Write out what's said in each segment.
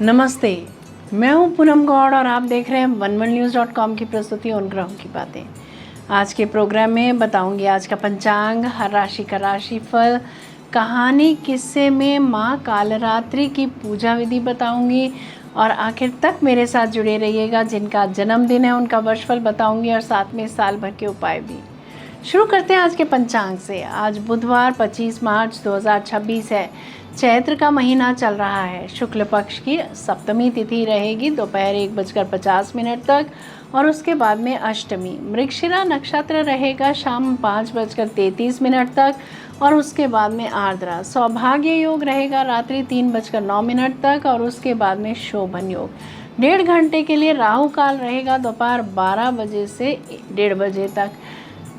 नमस्ते, मैं हूं पूनम गौड़ और आप देख रहे हैं onneworldnews.com की प्रस्तुति उन ग्रहों की बातें। आज के प्रोग्राम में बताऊंगी आज का पंचांग, हर राशि का राशिफल, कहानी, किस्से में माँ कालरात्रि की पूजा विधि बताऊंगी और आखिर तक मेरे साथ जुड़े रहिएगा। जिनका जन्मदिन है उनका वर्षफल बताऊंगी और साथ में साल भर के उपाय भी। शुरू करते हैं आज के पंचांग से। आज बुधवार 25 मार्च 2026 है। चैत्र का महीना चल रहा है। शुक्ल पक्ष की सप्तमी तिथि रहेगी दोपहर 1:50 तक और उसके बाद में अष्टमी। मृगशिरा नक्षत्र रहेगा शाम 5:33 तक और उसके बाद में आर्द्रा। सौभाग्य योग रहेगा रात्रि 3:09 तक और उसके बाद में शोभन योग। 1.5 घंटे के लिए राहु काल रहेगा दोपहर 12 बजे से 1:30 बजे तक।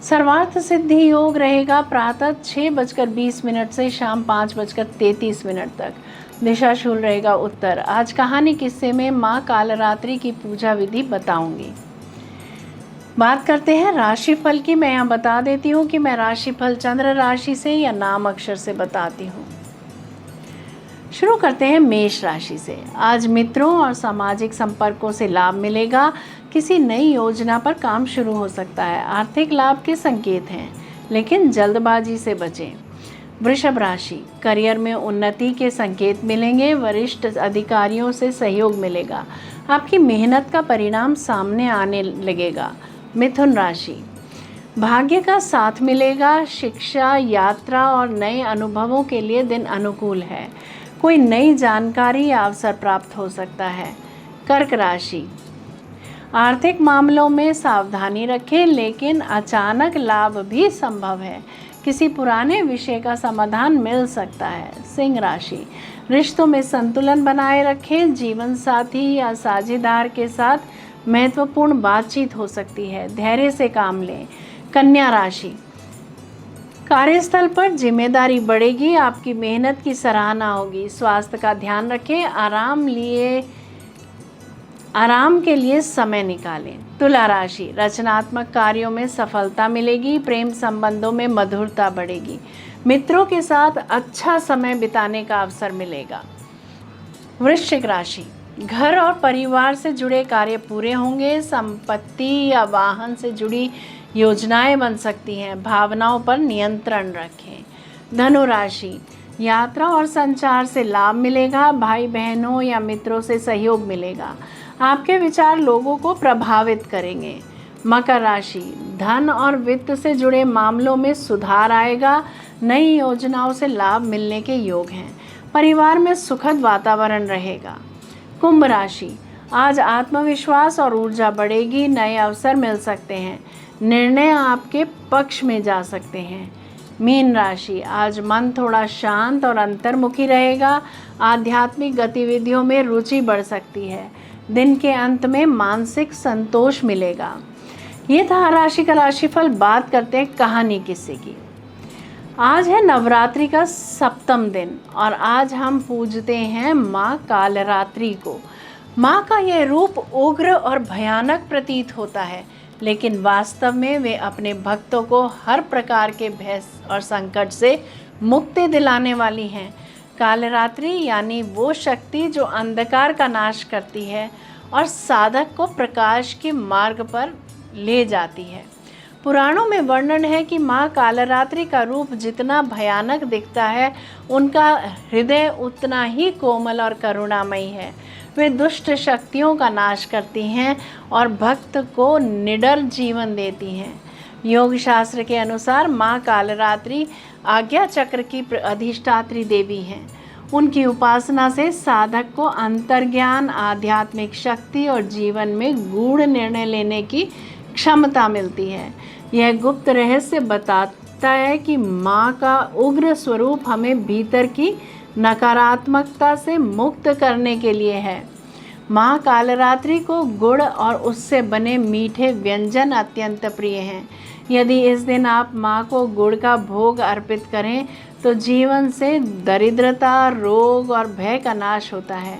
सर्वार्थ सिद्धि योग रहेगा प्रातः 6:20 से शाम 5:33 तक। दिशाशूल रहेगा उत्तर। आज कहानी किस्से में माँ कालरात्रि की पूजा विधि बताऊंगी। बात करते हैं राशिफल की। मैं यहाँ बता देती हूँ कि मैं राशिफल चंद्र राशि से या नाम अक्षर से बताती हूँ। शुरू करते हैं मेष राशि से। आज मित्रों और सामाजिक संपर्कों से लाभ मिलेगा। किसी नई योजना पर काम शुरू हो सकता है। आर्थिक लाभ के संकेत हैं, लेकिन जल्दबाजी से बचें। वृषभ राशि, करियर में उन्नति के संकेत मिलेंगे। वरिष्ठ अधिकारियों से सहयोग मिलेगा। आपकी मेहनत का परिणाम सामने आने लगेगा। मिथुन राशि, भाग्य का साथ मिलेगा। शिक्षा, यात्रा और नए अनुभवों के लिए दिन अनुकूल है। कोई नई जानकारी या अवसर प्राप्त हो सकता है। कर्क राशि, आर्थिक मामलों में सावधानी रखें, लेकिन अचानक लाभ भी संभव है। किसी पुराने विषय का समाधान मिल सकता है। सिंह राशि, रिश्तों में संतुलन बनाए रखें। जीवन साथी या साझेदार के साथ महत्वपूर्ण बातचीत हो सकती है। धैर्य से काम लें। कन्या राशि, कार्यस्थल पर जिम्मेदारी बढ़ेगी। आपकी मेहनत की सराहना होगी। स्वास्थ्य का ध्यान रखें। आराम के लिए समय निकालें। तुला राशि, रचनात्मक कार्यों में सफलता मिलेगी। प्रेम संबंधों में मधुरता बढ़ेगी। मित्रों के साथ अच्छा समय बिताने का अवसर मिलेगा। वृश्चिक राशि, घर और परिवार से जुड़े कार्य पूरे होंगे। संपत्ति या वाहन से जुड़ी योजनाएं बन सकती हैं। भावनाओं पर नियंत्रण रखें। धनु राशि, यात्रा और संचार से लाभ मिलेगा। भाई बहनों या मित्रों से सहयोग मिलेगा। आपके विचार लोगों को प्रभावित करेंगे। मकर राशि, धन और वित्त से जुड़े मामलों में सुधार आएगा। नई योजनाओं से लाभ मिलने के योग हैं। परिवार में सुखद वातावरण रहेगा। कुंभ राशि, आज आत्मविश्वास और ऊर्जा बढ़ेगी। नए अवसर मिल सकते हैं। निर्णय आपके पक्ष में जा सकते हैं। मीन राशि, आज मन थोड़ा शांत और अंतर्मुखी रहेगा। आध्यात्मिक गतिविधियों में रुचि बढ़ सकती है। दिन के अंत में मानसिक संतोष मिलेगा। ये था राशि का राशिफल। बात करते हैं कहानी किस्से की। आज है नवरात्रि का 7वां दिन और आज हम पूजते हैं माँ कालरात्रि को। माँ का यह रूप उग्र और भयानक प्रतीत होता है, लेकिन वास्तव में वे अपने भक्तों को हर प्रकार के भय और संकट से मुक्ति दिलाने वाली हैं। कालरात्रि यानी वो शक्ति जो अंधकार का नाश करती है और साधक को प्रकाश के मार्ग पर ले जाती है। पुराणों में वर्णन है कि माँ कालरात्रि का रूप जितना भयानक दिखता है, उनका हृदय उतना ही कोमल और करुणामयी है। वे दुष्ट शक्तियों का नाश करती हैं और भक्त को निडर जीवन देती हैं। योग शास्त्र के अनुसार माँ कालरात्रि आज्ञा चक्र की अधिष्ठात्री देवी हैं। उनकी उपासना से साधक को अंतर्ज्ञान, आध्यात्मिक शक्ति और जीवन में गूढ़ निर्णय लेने की क्षमता मिलती है। यह गुप्त रहस्य बताता है कि माँ का उग्र स्वरूप हमें भीतर की नकारात्मकता से मुक्त करने के लिए है। माँ कालरात्रि को गुड़ और उससे बने मीठे व्यंजन अत्यंत प्रिय हैं। यदि इस दिन आप माँ को गुड़ का भोग अर्पित करें तो जीवन से दरिद्रता, रोग और भय का नाश होता है।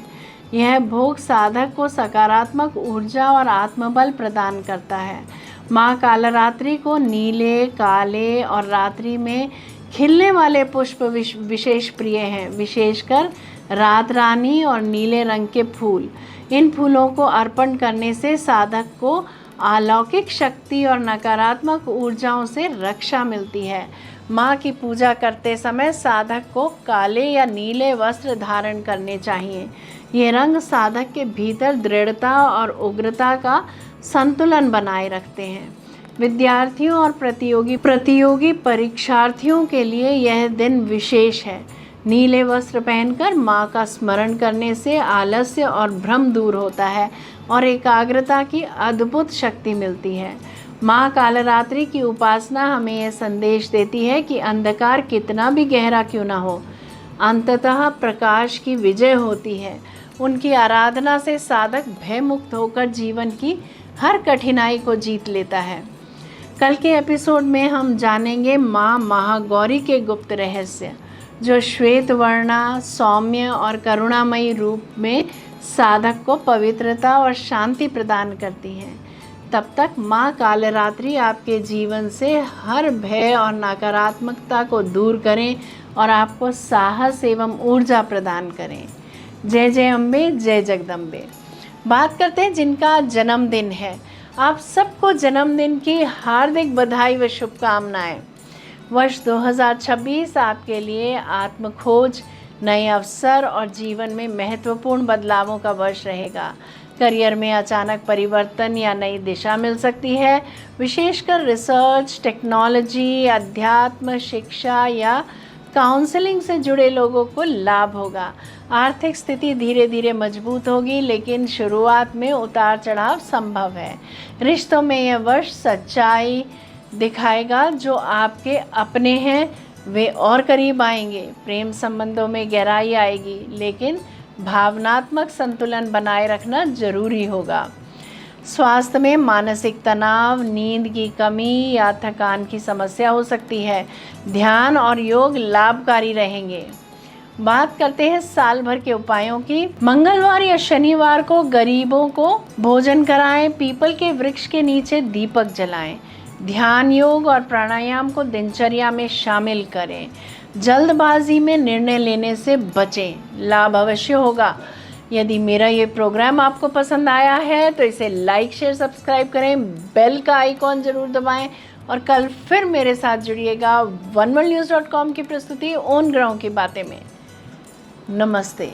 यह भोग साधक को सकारात्मक ऊर्जा और आत्मबल प्रदान करता है। माँ कालरात्रि को नीले, काले और रात्रि में खिलने वाले पुष्प विशेष प्रिय हैं, विशेषकर रात रानी और नीले रंग के फूल। इन फूलों को अर्पण करने से साधक को अलौकिक शक्ति और नकारात्मक ऊर्जाओं से रक्षा मिलती है। माँ की पूजा करते समय साधक को काले या नीले वस्त्र धारण करने चाहिए। ये रंग साधक के भीतर दृढ़ता और उग्रता का संतुलन बनाए रखते हैं। विद्यार्थियों और प्रतियोगी परीक्षार्थियों के लिए यह दिन विशेष है। नीले वस्त्र पहनकर माँ का स्मरण करने से आलस्य और भ्रम दूर होता है और एकाग्रता की अद्भुत शक्ति मिलती है। माँ कालरात्रि की उपासना हमें यह संदेश देती है कि अंधकार कितना भी गहरा क्यों न हो, अंततः प्रकाश की विजय होती है। उनकी आराधना से साधक भय मुक्त होकर जीवन की हर कठिनाई को जीत लेता है। कल के एपिसोड में हम जानेंगे माँ महागौरी के गुप्त रहस्य, जो श्वेत वर्णा, सौम्य और करुणामयी रूप में साधक को पवित्रता और शांति प्रदान करती हैं। तब तक माँ कालरात्रि आपके जीवन से हर भय और नकारात्मकता को दूर करें और आपको साहस एवं ऊर्जा प्रदान करें। जय जय अम्बे, जय जगदम्बे। बात करते हैं जिनका जन्मदिन है। आप सबको जन्मदिन की हार्दिक बधाई व शुभकामनाएं। वर्ष 2026 आपके लिए आत्मखोज, नए अवसर और जीवन में महत्वपूर्ण बदलावों का वर्ष रहेगा। करियर में अचानक परिवर्तन या नई दिशा मिल सकती है। विशेषकर रिसर्च, टेक्नोलॉजी, अध्यात्म, शिक्षा या काउंसलिंग से जुड़े लोगों को लाभ होगा। आर्थिक स्थिति धीरे धीरे मजबूत होगी, लेकिन शुरुआत में उतार चढ़ाव संभव है। रिश्तों में यह वर्ष सच्चाई दिखाएगा, जो आपके अपने हैं वे और करीब आएंगे। प्रेम संबंधों में गहराई आएगी, लेकिन भावनात्मक संतुलन बनाए रखना जरूरी होगा। स्वास्थ्य में मानसिक तनाव, नींद की कमी या थकान की समस्या हो सकती है। ध्यान और योग लाभकारी रहेंगे। बात करते हैं साल भर के उपायों की। मंगलवार या शनिवार को गरीबों को भोजन कराएं, पीपल के वृक्ष के नीचे दीपक जलाएं। ध्यान, योग और प्राणायाम को दिनचर्या में शामिल करें। जल्दबाजी में निर्णय लेने से बचें, लाभ अवश्य होगा। यदि मेरा ये प्रोग्राम आपको पसंद आया है तो इसे लाइक, शेयर, सब्सक्राइब करें, बेल का आइकॉन ज़रूर दबाएं और कल फिर मेरे साथ जुड़िएगा oneworldnews.com की प्रस्तुति उन ग्रहों की बातें में। नमस्ते।